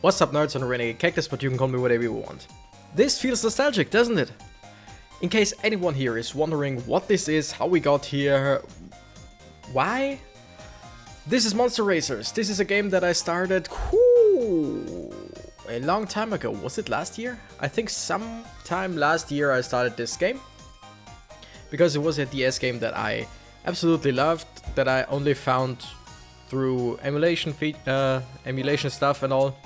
What's up, nerds on Renegade Cactus, but you can call me whatever you want. This feels nostalgic, doesn't it? In case anyone here is wondering what this is, how we got here, why? This is Monster Racers. This is a game that I started a long time ago. Was it last year? I think sometime last year I started this game. Because it was a DS game that I absolutely loved, that I only found through emulation stuff and all.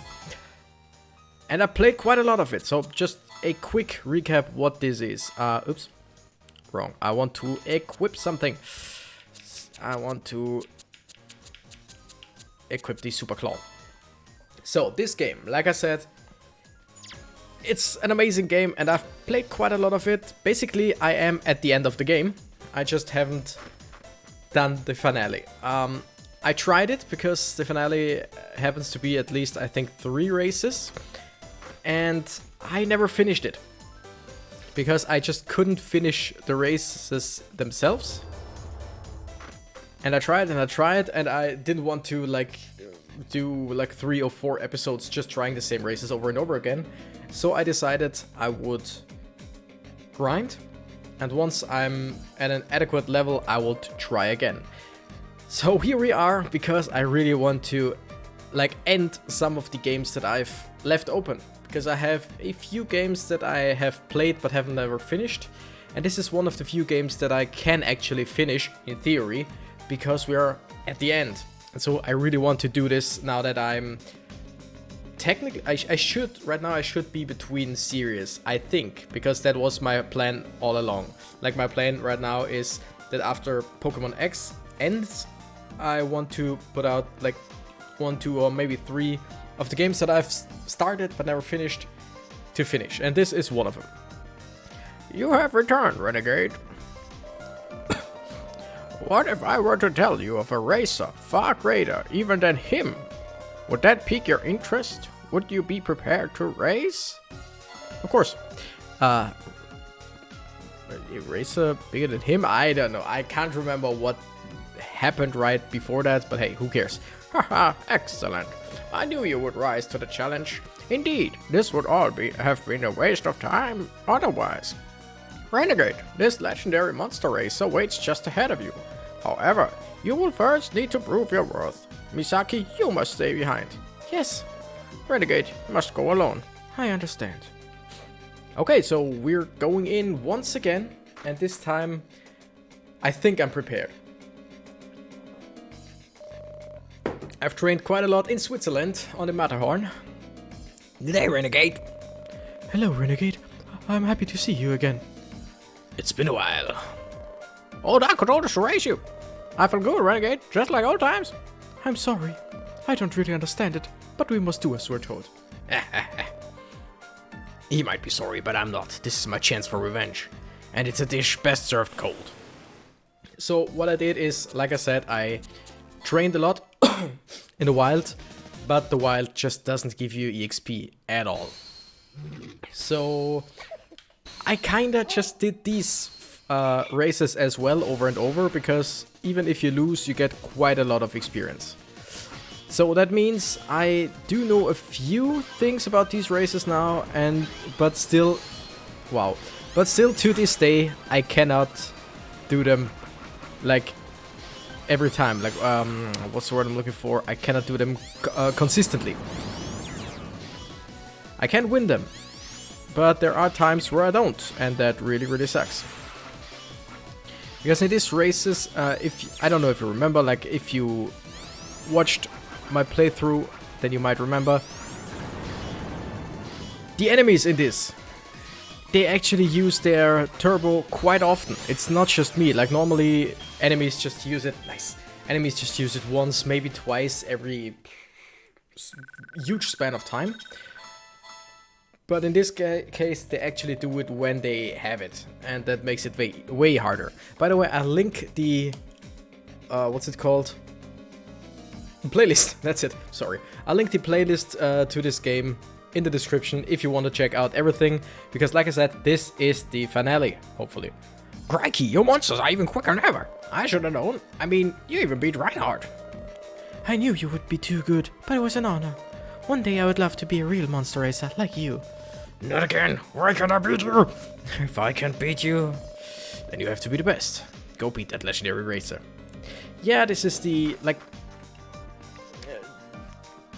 And I played quite a lot of it, so just a quick recap what this is. Oops, wrong. I want to equip something. I want to equip the Super Claw. So this game, like I said, it's an amazing game and I've played quite a lot of it. Basically, I am at the end of the game. I just haven't done the finale. I tried it because the finale happens to be at least, I think, 3 races. And I never finished it. Because I just couldn't finish the races themselves. And I tried and I didn't want to do 3 or 4 episodes just trying the same races over and over again. So I decided I would grind. And once I'm at an adequate level, I will try again. So here we are, because I really want to end some of the games that I've left open. Because I have a few games that I have played but haven't ever finished. And this is one of the few games that I can actually finish, in theory, because we are at the end. And so I really want to do this now that I'm... Technically, I should be between series, I think. Because that was my plan all along. My plan right now is that after Pokemon X ends, I want to put out 1, 2, or maybe 3 of the games that I've started but never finished to finish, and this is one of them. You have returned, Renegade. What if I were to tell you of a racer far greater even than him? Would that pique your interest? Would you be prepared to race? Of course. A racer bigger than him? I don't know. I can't remember what happened right before that, but hey, who cares? Haha, excellent. I knew you would rise to the challenge. Indeed, this would all have been a waste of time otherwise. Renegade, this legendary monster race awaits just ahead of you. However, you will first need to prove your worth. Misaki, you must stay behind. Yes. Renegade, you must go alone. I understand. Okay, so we're going in once again, and this time I think I'm prepared. I've trained quite a lot in Switzerland on the Matterhorn. G'day, Renegade. Hello, Renegade. I'm happy to see you again. It's been a while. Old I could always race you. I feel good, Renegade, just like old times. I'm sorry. I don't really understand it, but we must do as we're told. He might be sorry, but I'm not. This is my chance for revenge. And it's a dish best served cold. So what I did is, like I said, I trained a lot in the wild, but the wild just doesn't give you EXP at all. So I kinda just did these races as well over and over, because even if you lose, you get quite a lot of experience. So that means I do know a few things about these races now, but still to this day I cannot do them every time. What's the word I'm looking for? I cannot do them consistently. I can win them, but there are times where I don't, and that really, really sucks. Because in these races, I don't know if you remember, if you watched my playthrough, then you might remember. The enemies in this, they actually use their turbo quite often. It's not just me. Normally, enemies just use it. Nice. Enemies just use it once, maybe twice every huge span of time. But in this case, they actually do it when they have it, and that makes it way harder. By the way, I'll link the what's it called? Playlist. That's it. Sorry. I'll link the playlist to this game in the description if you want to check out everything, because like I said, this is the finale, hopefully. Crikey, your monsters are even quicker than ever. I should have known. I mean, you even beat Reinhardt. I knew you would be too good, but it was an honor. One day I would love to be a real monster racer like you. Not again. Why can't I beat you? If I can't beat you, then you have to be the best. Go beat that legendary racer. Yeah, this is the, like...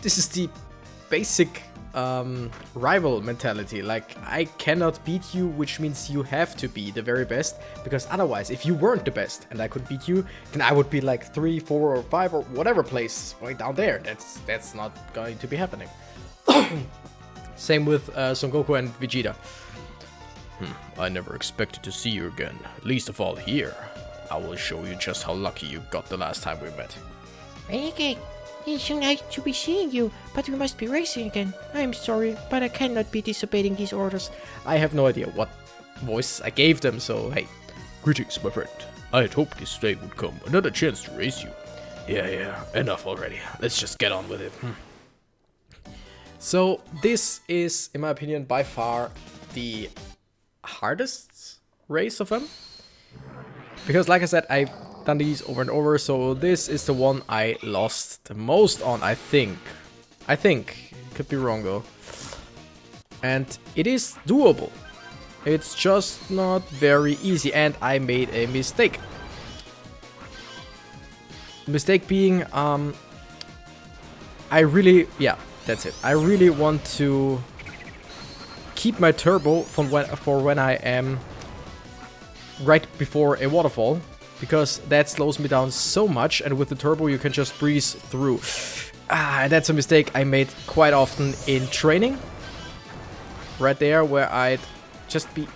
this is the basic rival mentality. Like, I cannot beat you, which means you have to be the very best. Because otherwise, if you weren't the best and I could beat you, then I would be like 3, 4, or 5, or whatever place right down there. That's not going to be happening. Same with Son Goku and Vegeta. I never expected to see you again. Least of all here. I will show you just how lucky you got the last time we met. Renegade, it's so nice to be seeing you, but we must be racing again. I'm sorry, but I cannot be disobeying these orders. I have no idea what voice I gave them, so hey. Greetings, my friend. I had hoped this day would come. Another chance to race you. Yeah, enough already. Let's just get on with it. So this is, in my opinion, by far the hardest race of them. Because like I said, I've done these over and over, so this is the one I lost the most on, I think. Could be wrong though. And it is doable. It's just not very easy, and I made a mistake. Mistake being, that's it. I really want to keep my turbo for when I am right before a waterfall, because that slows me down so much, and with the turbo you can just breeze through. That's a mistake I made quite often in training. Right there, where I'd just be...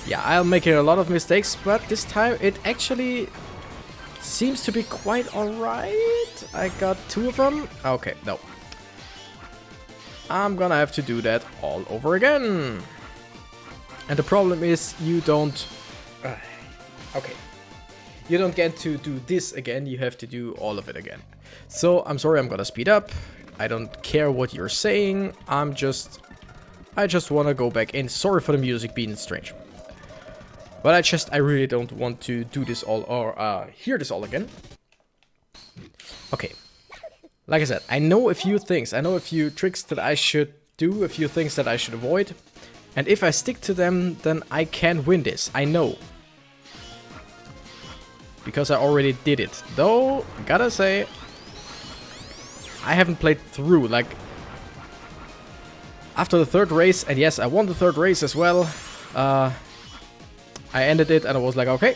Yeah, I'm making a lot of mistakes, but this time it actually seems to be quite alright. I got 2 of them. Okay, no. I'm gonna have to do that all over again. And the problem is you don't... okay. You don't get to do this again, you have to do all of it again. So, I'm sorry, I'm gonna speed up. I don't care what you're saying. I just wanna go back in. Sorry for the music being strange. But I really don't want to do this all, or hear this all again. Okay. Like I said, I know a few things. I know a few tricks that I should do, a few things that I should avoid. And if I stick to them, then I can win this. I know. Because I already did it. Though, gotta say, I haven't played through. Like, after the 3rd race, and yes, I won the 3rd race as well. I ended it and I was like, okay,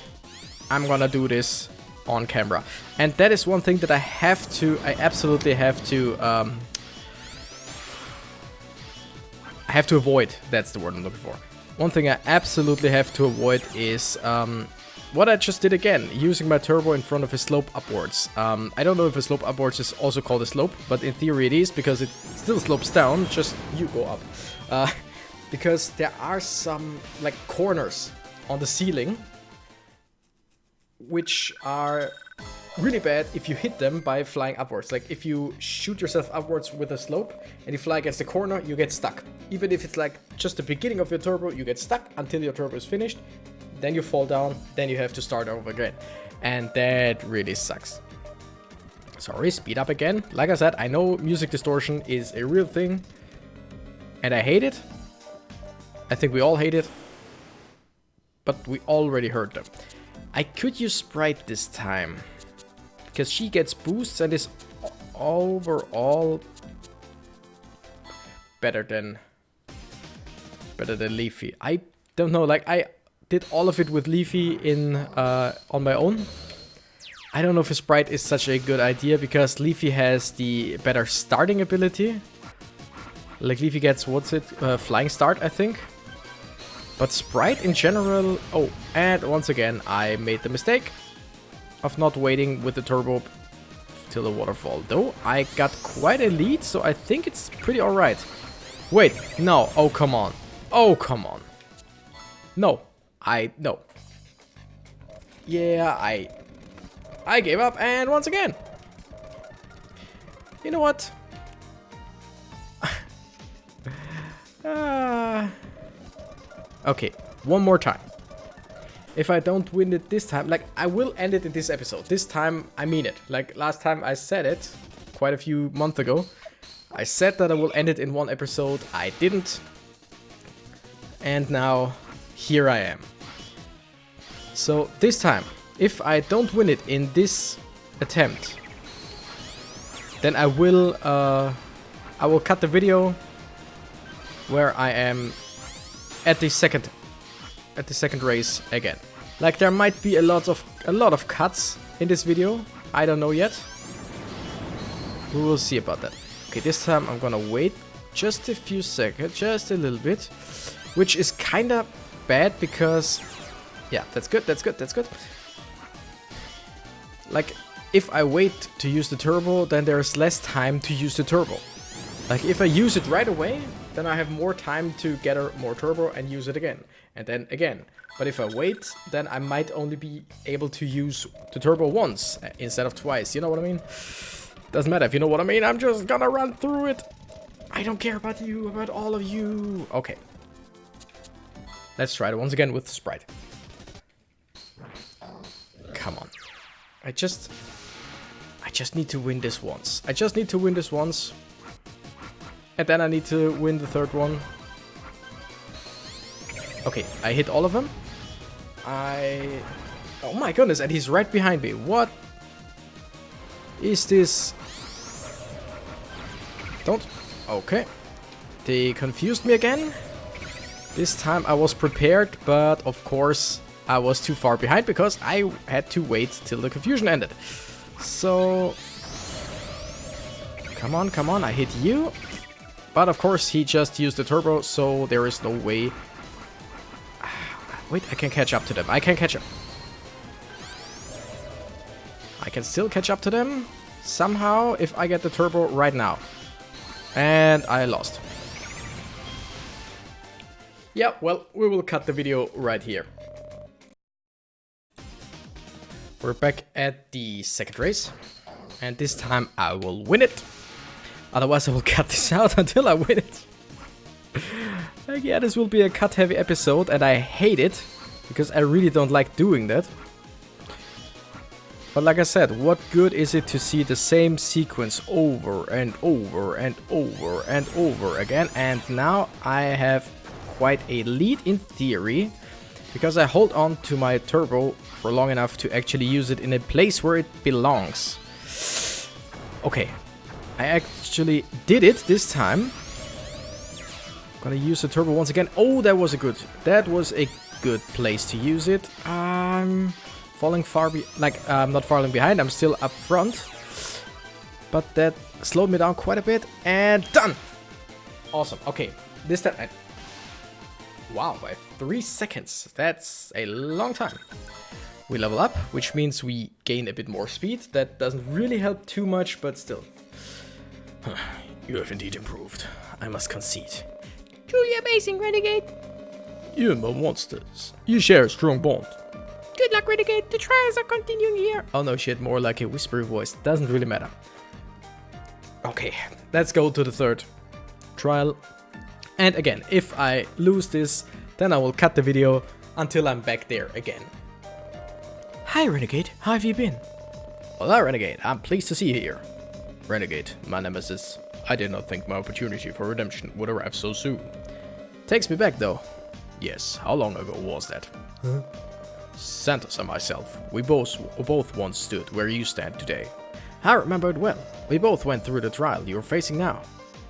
I'm gonna do this on camera. And that is one thing that I absolutely have to avoid. That's the word I'm looking for. One thing I absolutely have to avoid is what I just did again, using my turbo in front of a slope upwards. I don't know if a slope upwards is also called a slope, but in theory it is, because it still slopes down, just you go up. Because there are some, like, corners on the ceiling, which are really bad if you hit them by flying upwards. Like, if you shoot yourself upwards with a slope and you fly against the corner, you get stuck. Even if it's like just the beginning of your turbo, you get stuck until your turbo is finished. Then you fall down, then you have to start over again. And that really sucks. Sorry, speed up again. Like I said, I know music distortion is a real thing. And I hate it. I think we all hate it. But we already heard them. I could use Sprite this time. Because she gets boosts and is overall better than Leafy. I don't know, like, I did all of it with Leafy on my own. I don't know if a Sprite is such a good idea, because Leafy has the better starting ability. Like, Leafy gets, flying start, I think. But Sprite in general... Oh, and once again, I made the mistake of not waiting with the turbo till the waterfall. Though, I got quite a lead, so I think it's pretty alright. Wait, no. Oh, come on. Oh, come on. No. No. Yeah, I gave up, and once again. You know what? Okay, one more time. If I don't win it this time, like, I will end it in this episode. This time, I mean it. Like, last time I said it, quite a few months ago. I said that I will end it in one episode. I didn't. And now, here I am. So this time, if I don't win it in this attempt, then I will cut the video where I am at the second race again. Like, there might be a lot of cuts in this video. I don't know yet. We will see about that. Okay, this time I'm gonna wait just a few seconds, just a little bit, which is kinda bad because, yeah, that's good. Like, if I wait to use the turbo, then there's less time to use the turbo. Like, if I use it right away, then I have more time to get more turbo and use it again. And then again. But if I wait, then I might only be able to use the turbo once instead of twice. You know what I mean? Doesn't matter if you know what I mean. I'm just gonna run through it. I don't care about you, about all of you. Okay. Let's try it once again with Sprite. Come on. I just need to win this once. I just need to win this once. And then I need to win the third one. Okay, I hit all of them. Oh my goodness, and he's right behind me. What is this? Don't. Okay. They confused me again. This time I was prepared, but of course I was too far behind because I had to wait till the confusion ended. So, come on, I hit you. But of course he just used the turbo, so there is no way. Wait, I can catch up to them. I can catch up. I can still catch up to them somehow if I get the turbo right now. And I lost. Yeah, well, we will cut the video right here. We're back at the second race. And this time I will win it. Otherwise I will cut this out until I win it. Yeah, this will be a cut-heavy episode, and I hate it, because I really don't like doing that. But like I said, what good is it to see the same sequence over and over and over and over again? And now I have quite a lead in theory, because I hold on to my turbo for long enough to actually use it in a place where it belongs. Okay, I actually did it this time. Gonna use the turbo once again. Oh, that was a good place to use it. I'm falling I'm not falling behind. I'm still up front, but that slowed me down quite a bit. And done. Awesome. Okay, this time. Wow, by 3 seconds. That's a long time. We level up, which means we gain a bit more speed. That doesn't really help too much, but still. You have indeed improved, I must concede. Truly amazing, Renegade. You and my monsters, you share a strong bond. Good luck, Renegade. The trials are continuing here. Oh no shit, more like a whispery voice. Doesn't really matter. Okay, let's go to the third trial. And again, if I lose this, then I will cut the video until I'm back there again. Hi, Renegade. How have you been? Hola, Renegade. I'm pleased to see you here. Renegade, my nemesis. I did not think my opportunity for redemption would arrive so soon. Takes me back though. Yes, how long ago was that? Huh? Santos and myself, we both once stood where you stand today. I remember it well. We both went through the trial you're facing now.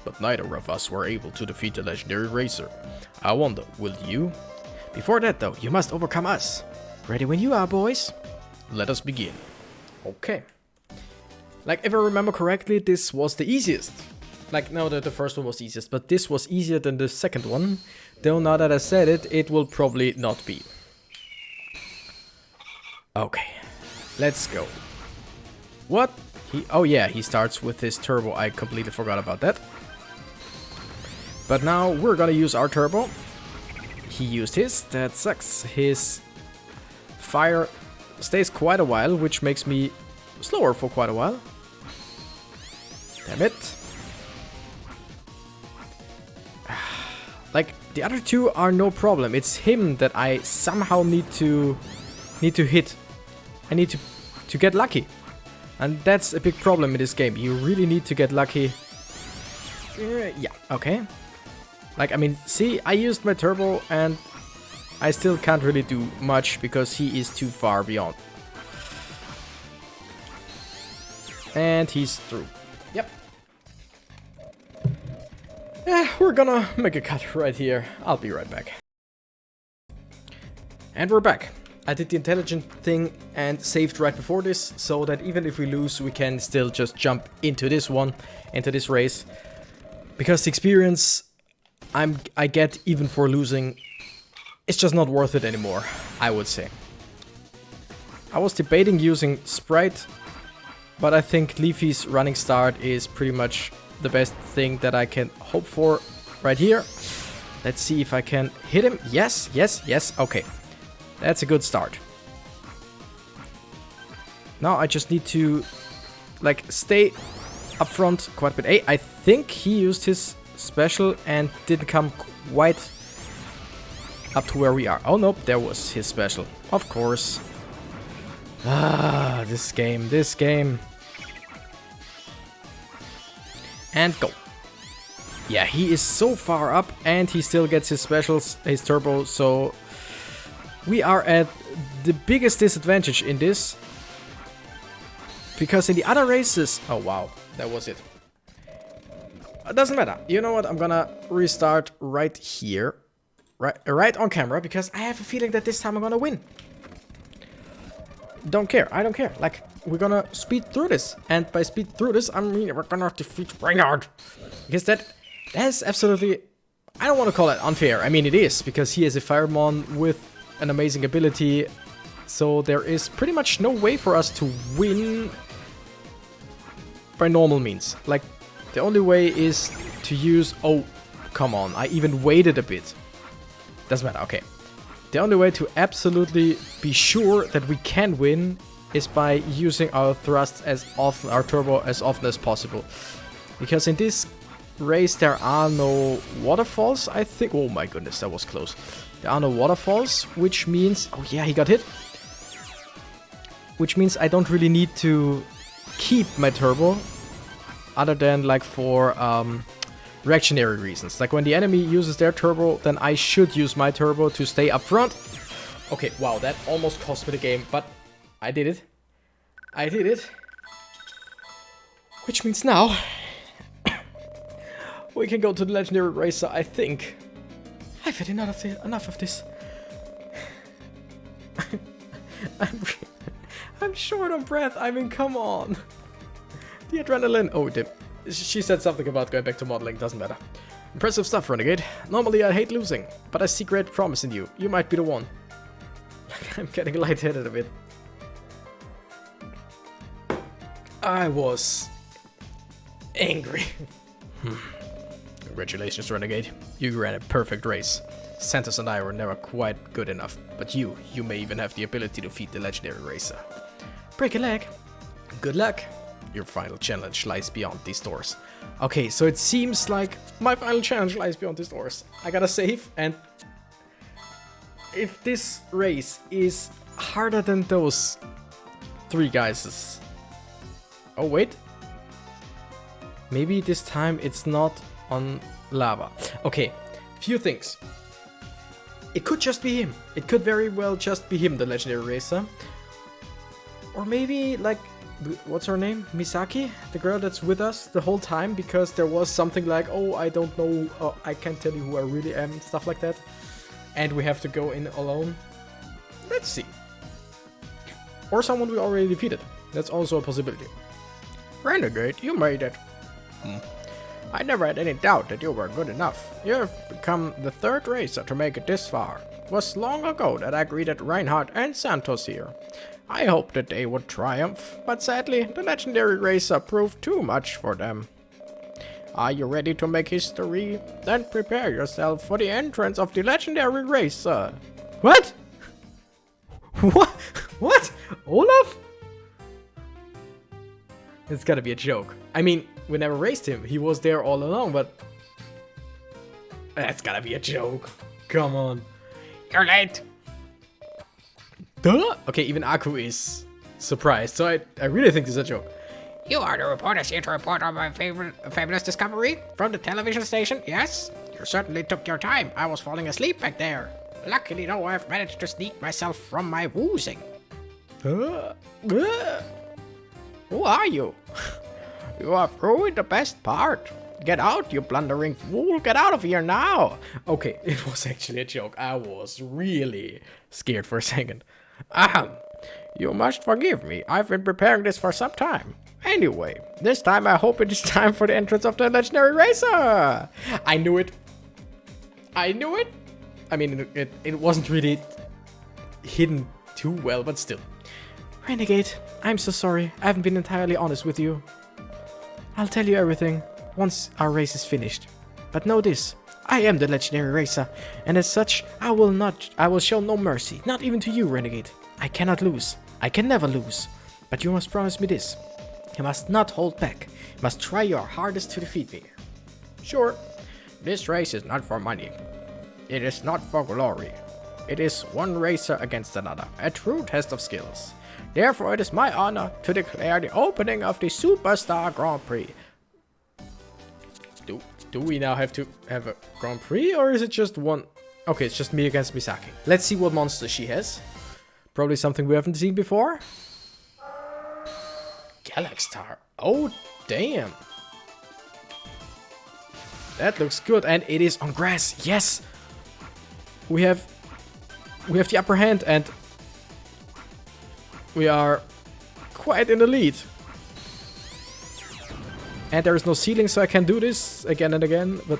But neither of us were able to defeat the legendary racer. I wonder, will you? Before that though, you must overcome us. Ready when you are, boys. Let us begin. Okay. Like, if I remember correctly, this was the easiest. Like, no, the first one was the easiest, but this was easier than the second one. Though now that I said it, it will probably not be. Okay, let's go. What? Oh yeah, he starts with his turbo. I completely forgot about that. But now we're gonna use our turbo. He used his. That sucks. His fire stays quite a while, which makes me slower for quite a while. Damn it. Like, the other two are no problem. It's him that I somehow need to hit. I need to get lucky. And that's a big problem in this game. You really need to get lucky Yeah, okay. Like, I mean, see, I used my turbo and I still can't really do much because he is too far beyond. And he's through. Yep. We're gonna make a cut right here. I'll be right back. And we're back. I did the intelligent thing and saved right before this, so that even if we lose, we can still just jump into this one, into this race. Because the experience I get even for losing, it's just not worth it anymore, I would say. I was debating using Sprite, but I think Leafy's running start is pretty much the best thing that I can hope for right here. Let's see if I can hit him. Yes, yes, yes. Okay. That's a good start. Now I just need to, like, stay up front quite a bit. Hey, I think he used his special and didn't come quite up to where we are. Oh, nope, there was his special. Of course. Ah, this game. And go. Yeah, he is so far up and he still gets his specials, his turbo, so we are at the biggest disadvantage in this. Because in the other races... Oh, wow. That was it. It doesn't matter. You know what? I'm gonna restart right here. Right on camera, because I have a feeling that this time I'm gonna win. Don't care. I don't care. Like, we're gonna speed through this. And by speed through this, I mean we're gonna defeat Renegade. Because that is absolutely... I don't want to call it unfair. I mean, it is, because he is a Fireman with an amazing ability. So there is pretty much no way for us to win by normal means. Like, the only way is to use... Oh, come on. I even waited a bit. Doesn't matter. Okay. The only way to absolutely be sure that we can win is by using our thrust as often, our turbo as often as possible. Because in this race there are no waterfalls, I think. Oh my goodness, that was close. There are no waterfalls, which means... Oh yeah, he got hit. Which means I don't really need to keep my turbo, other than like for reactionary reasons. Like when the enemy uses their turbo, then I should use my turbo to stay up front. Okay, wow, that almost cost me the game, but I did it. I did it. Which means now we can go to the Legendary Racer, I think. I've had enough of this. I'm short on breath. I mean, come on. The adrenaline. Oh, she said something about going back to modeling. Doesn't matter. Impressive stuff, Renegade. Normally I hate losing, but I see great promise in you. You might be the one. I'm getting lightheaded a bit. I was angry. Congratulations, Renegade. You ran a perfect race. Santos and I were never quite good enough, but you may even have the ability to defeat the Legendary Racer. Break a leg. Good luck. Your final challenge lies beyond these doors. Okay, so it seems like my final challenge lies beyond these doors. I gotta save, and if this race is harder than those 3 guys'... Oh, wait. Maybe this time it's not on lava. Okay, few things. It could just be him. It could very well just be him, the Legendary Racer. Or maybe, like, what's her name? Misaki? The girl that's with us the whole time, because there was something like, oh, I don't know, I can't tell you who I really am, stuff like that. And we have to go in alone. Let's see. Or someone we already defeated. That's also a possibility. Renegade, you made it. I never had any doubt that you were good enough. You have become the 3rd racer to make it this far. It was long ago that I greeted Reinhardt and Santos here. I hoped that they would triumph, but sadly, the Legendary Racer proved too much for them. Are you ready to make history? Then prepare yourself for the entrance of the Legendary Racer. What? What? What? Olaf? It's gotta be a joke. I mean, we never raced him. He was there all along, but... That's gotta be a joke. Come on. You're late. Duh? Okay, even Aku is surprised, so I really think this is a joke. You are the reporters here to report on my fabulous discovery from the television station, yes? You certainly took your time. I was falling asleep back there. Luckily, though, I've managed to sneak myself from my woozing. Who are you? You have ruined the best part. Get out, you blundering fool. Get out of here now. Okay, it was actually a joke. I was really scared for a second. Ahem. You must forgive me. I've been preparing this for some time. Anyway, this time I hope it is time for the entrance of the legendary racer. I knew it. I knew it. I mean, it wasn't really hidden too well, but still. Renegade, I'm so sorry. I haven't been entirely honest with you. I'll tell you everything once our race is finished. But know this, I am the legendary racer, and as such, I will show no mercy, not even to you, Renegade. I cannot lose. I can never lose. But you must promise me this. You must not hold back. You must try your hardest to defeat me. Sure, this race is not for money. It is not for glory. It is one racer against another, a true test of skills. Therefore, it is my honor to declare the opening of the Superstar Grand Prix. Do we now have to have a Grand Prix, or is it just one? Okay, it's just me against Misaki. Let's see what monster she has. Probably something we haven't seen before. Galaxstar. Oh, damn. That looks good, and it is on grass. Yes. We have the upper hand, and we are quite in the lead. And there is no ceiling, so I can do this again and again. But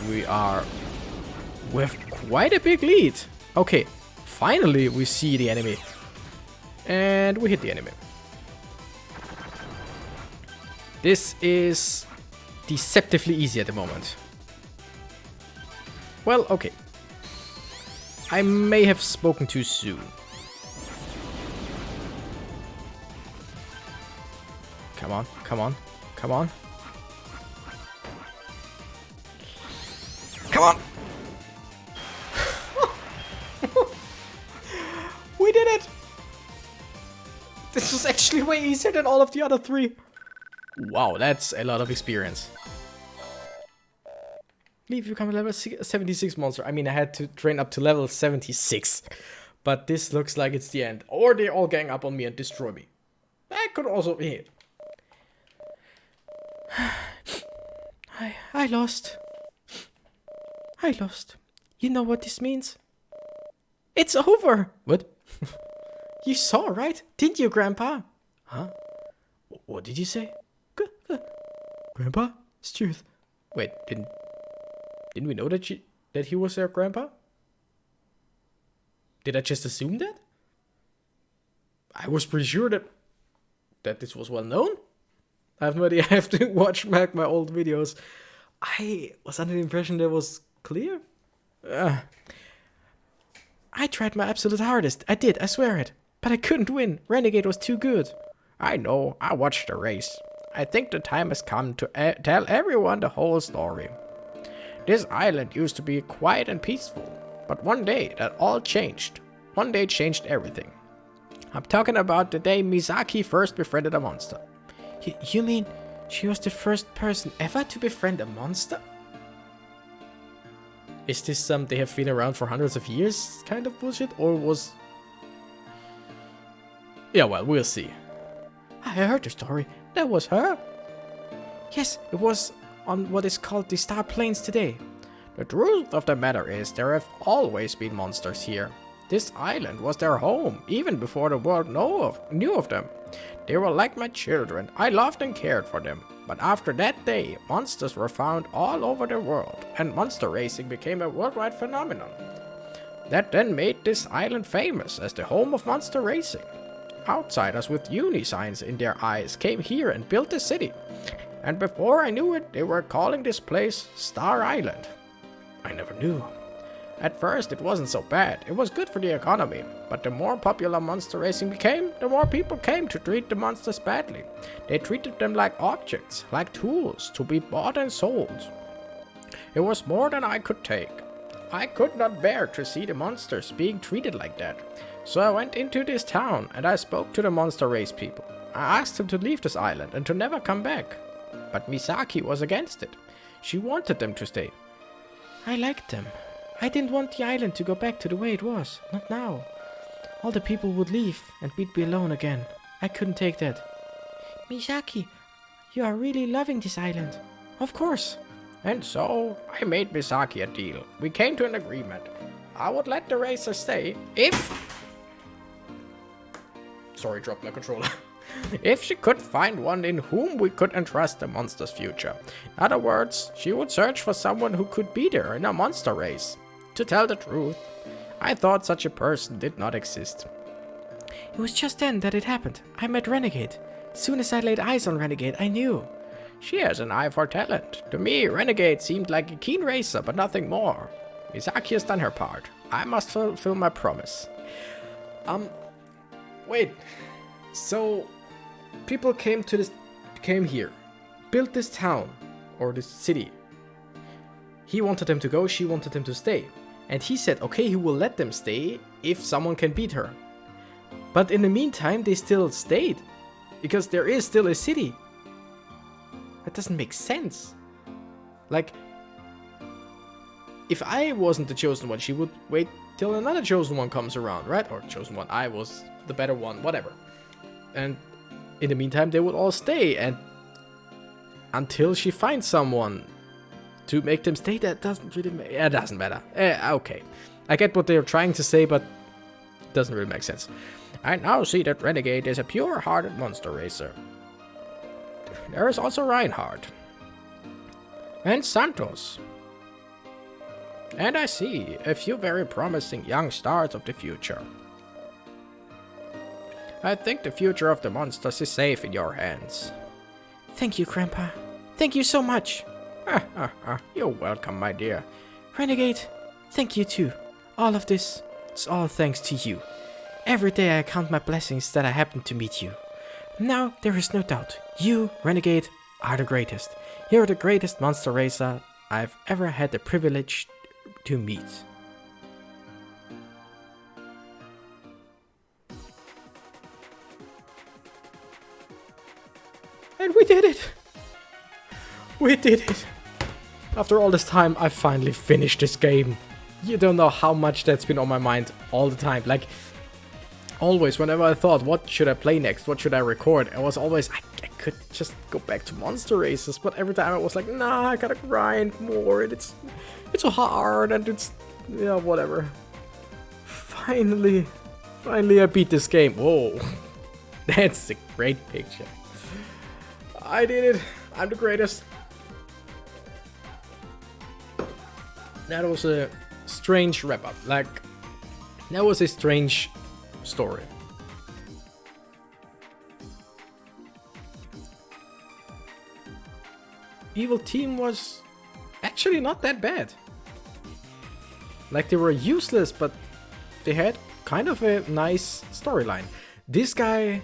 we have quite a big lead. Okay, finally we see the enemy, and we hit the enemy. This is deceptively easy at the moment. Well, okay. I may have spoken too soon. Come on, come on, come on. Come on! We did it! This was actually way easier than all of the other three. Wow, that's a lot of experience. Leave you become a level 76 monster. I mean, I had to train up to level 76. But this looks like it's the end. Or they all gang up on me and destroy me. That could also be it. I lost. I lost. You know what this means? It's over! What? You saw, right? Didn't you, Grandpa? Huh? What did you say? Grandpa? It's truth. Wait, didn't we know that he was their grandpa? Did I just assume that? I was pretty sure that this was well known. I have no idea. I have to watch back my old videos. I was under the impression that was clear. I tried my absolute hardest. I did, I swear it. But I couldn't win. Renegade was too good. I know. I watched the race. I think the time has come to tell everyone the whole story. This island used to be quiet and peaceful, but one day that all changed. One day changed everything. I'm talking about the day Misaki first befriended a monster. You mean she was the first person ever to befriend a monster? Is this they have been around for hundreds of years kind of bullshit, or was... Yeah, well, we'll see. I heard the story. That was her. Yes, it was on what is called the Star Plains today. The truth of the matter is there have always been monsters here. This island was their home, even before the world knew of them. They were like my children. I loved and cared for them. But after that day, monsters were found all over the world, and monster racing became a worldwide phenomenon. That then made this island famous as the home of monster racing. Outsiders with uni signs in their eyes came here and built the city. And before I knew it, they were calling this place Star Island. I never knew. At first, it wasn't so bad. It was good for the economy. But the more popular monster racing became, the more people came to treat the monsters badly. They treated them like objects, like tools, to be bought and sold. It was more than I could take. I could not bear to see the monsters being treated like that. So I went into this town and I spoke to the monster race people. I asked him to leave this island and to never come back. But Misaki was against it. She wanted them to stay. I liked them. I didn't want the island to go back to the way it was. Not now. All the people would leave and we'd be alone again. I couldn't take that. Misaki, you are really loving this island. Of course. And so, I made Misaki a deal. We came to an agreement. I would let the racer stay if... Sorry, dropped my controller. If she could find one in whom we could entrust the monster's future. In other words, she would search for someone who could beat her in a monster race. To tell the truth, I thought such a person did not exist. It was just then that it happened. I met Renegade. Soon as I laid eyes on Renegade, I knew. She has an eye for talent. To me, Renegade seemed like a keen racer, but nothing more. Misaki has done her part. I must fulfill my promise. Wait. So, people came here, built this town, or this city. He wanted them to go, she wanted them to stay. And he said, okay, he will let them stay if someone can beat her. But in the meantime, they still stayed. Because there is still a city. That doesn't make sense. Like, if I wasn't the chosen one, she would wait till another chosen one comes around, right? Or chosen one, I was the better one, whatever. And in the meantime, they would all stay, and until she finds someone to make them stay, that doesn't really make... It doesn't matter. Okay. I get what they're trying to say, but it doesn't really make sense. I now see that Renegade is a pure-hearted monster racer. There is also Reinhardt. And Santos. And I see a few very promising young stars of the future. I think the future of the monsters is safe in your hands. Thank you, Grandpa. Thank you so much. You're welcome, my dear. Renegade, thank you too. All of this, it's all thanks to you. Every day I count my blessings that I happen to meet you. Now there is no doubt, you, Renegade, are the greatest. You're the greatest monster racer I've ever had the privilege to meet. And we did it! We did it! After all this time, I finally finished this game. You don't know how much that's been on my mind all the time. Like, always, whenever I thought, what should I play next? What should I record? I was always, I could just go back to monster races, but every time I was like, nah, I gotta grind more, and it's so hard, and it's, yeah, whatever. Finally I beat this game. Whoa, that's a great picture. I did it. I'm the greatest. That was a strange wrap-up. Like, that was a strange story. Evil Team was actually not that bad. Like, they were useless, but they had kind of a nice storyline. This guy,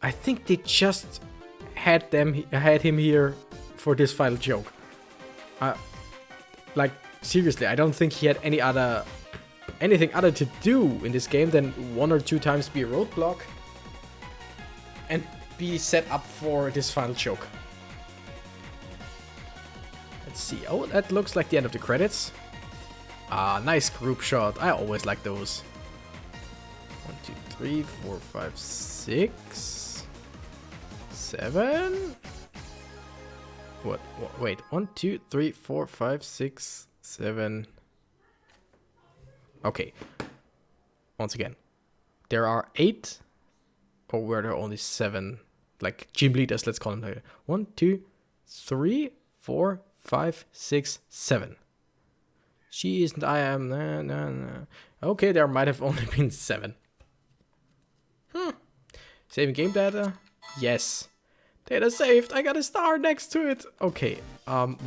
I think they just had him here for this final joke. Like, seriously, I don't think he had anything other to do in this game than 1 or 2 times be a roadblock and be set up for this final choke. Let's see. Oh, that looks like the end of the credits. Ah, nice group shot. I always like those. 1, 2, 3, 4, 5, 6, 7. What? Wait. 1, 2, 3, 4, 5, 6, 7. Okay. Once again, there are 8, or were there only 7? Like gym leaders, let's call them like 1, 2, 3, 4, 5, 6, 7. She isn't, I am, no. Okay, there might have only been 7. Saving game data? Yes. Data saved, I got a star next to it. Okay,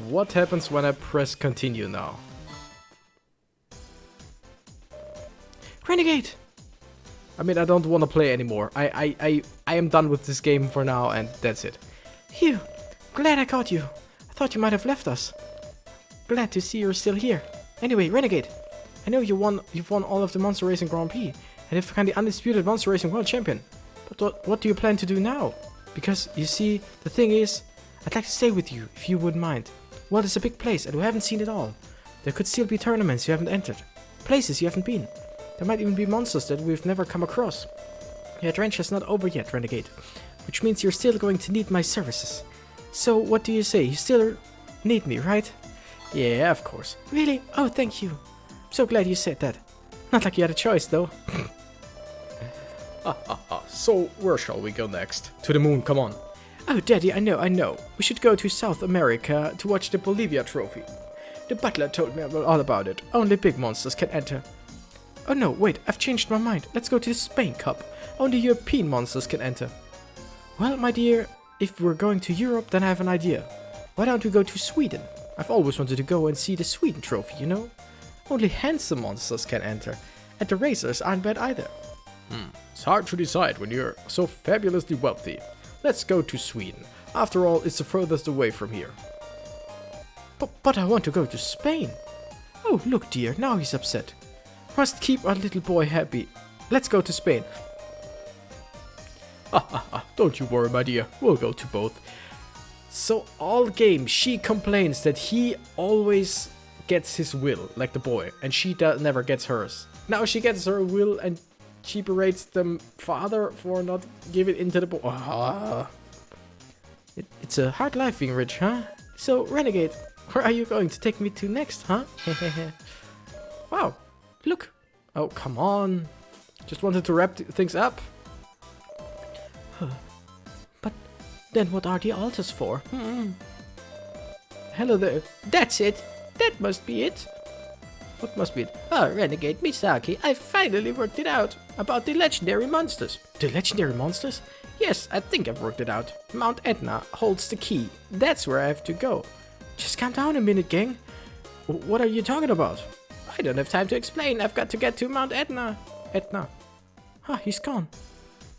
what happens when I press continue now? Renegade! I mean, I don't want to play anymore. I am done with this game for now, and that's it. Phew, glad I caught you. I thought you might have left us. Glad to see you're still here. Anyway, Renegade, I know you've won all of the Monster Racing Grand Prix, and have become the undisputed Monster Racing World Champion. But what do you plan to do now? Because, you see, the thing is, I'd like to stay with you, if you wouldn't mind. Well, it's a big place, and we haven't seen it all. There could still be tournaments you haven't entered. Places you haven't been. There might even be monsters that we've never come across. Your adventure's not over yet, Renegade. Which means you're still going to need my services. So, what do you say? You still need me, right? Yeah, of course. Really? Oh, thank you. I'm so glad you said that. Not like you had a choice, though. So, where shall we go next? To the moon, come on. Oh, Daddy, I know. We should go to South America to watch the Bolivia trophy. The butler told me all about it. Only big monsters can enter. Oh no, wait, I've changed my mind. Let's go to the Spain Cup. Only European monsters can enter. Well, my dear, if we're going to Europe, then I have an idea. Why don't we go to Sweden? I've always wanted to go and see the Sweden trophy, you know? Only handsome monsters can enter. And the racers aren't bad either. It's hard to decide when you're so fabulously wealthy. Let's go to Sweden. After all, it's the furthest away from here. But I want to go to Spain. Oh, look, dear, now he's upset. Must keep our little boy happy. Let's go to Spain. Don't you worry, my dear. We'll go to both. So all game, she complains that he always gets his will, like the boy, and she never gets hers. Now she gets her will and she berates the father for not giving in to the boy. It's a hard life being rich, huh? So, Renegade, where are you going to take me to next, huh? Wow, look. Oh, come on. Just wanted to wrap things up. But then what are the altars for? Hello there. That's it. That must be it. What must be it? Oh, Renegade Misaki, I finally worked it out. About the legendary monsters. The legendary monsters? Yes, I think I've worked it out. Mount Etna holds the key. That's where I have to go. Just calm down a minute, gang. What are you talking about? I don't have time to explain. I've got to get to Mount Etna. Etna. Ah, he's gone.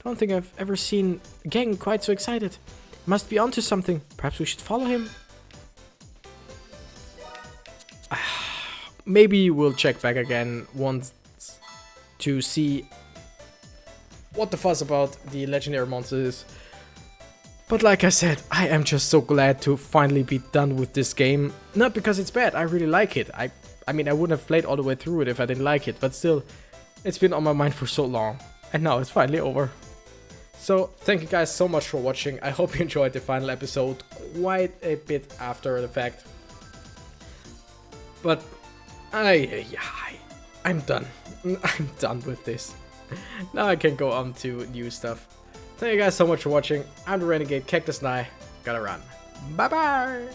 Don't think I've ever seen a gang quite so excited. Must be onto something. Perhaps we should follow him. Maybe we'll check back again once to see what the fuss about the legendary monsters is. But like I said, I am just so glad to finally be done with this game. Not because it's bad, I really like it. I mean, I wouldn't have played all the way through it if I didn't like it, but still, it's been on my mind for so long. And now it's finally over. So, thank you guys so much for watching. I hope you enjoyed the final episode quite a bit after the fact. But I'm done. I'm done with this. Now I can go on to new stuff. Thank you guys so much for watching. I'm the Renegade Cactus and I gotta run. Bye bye!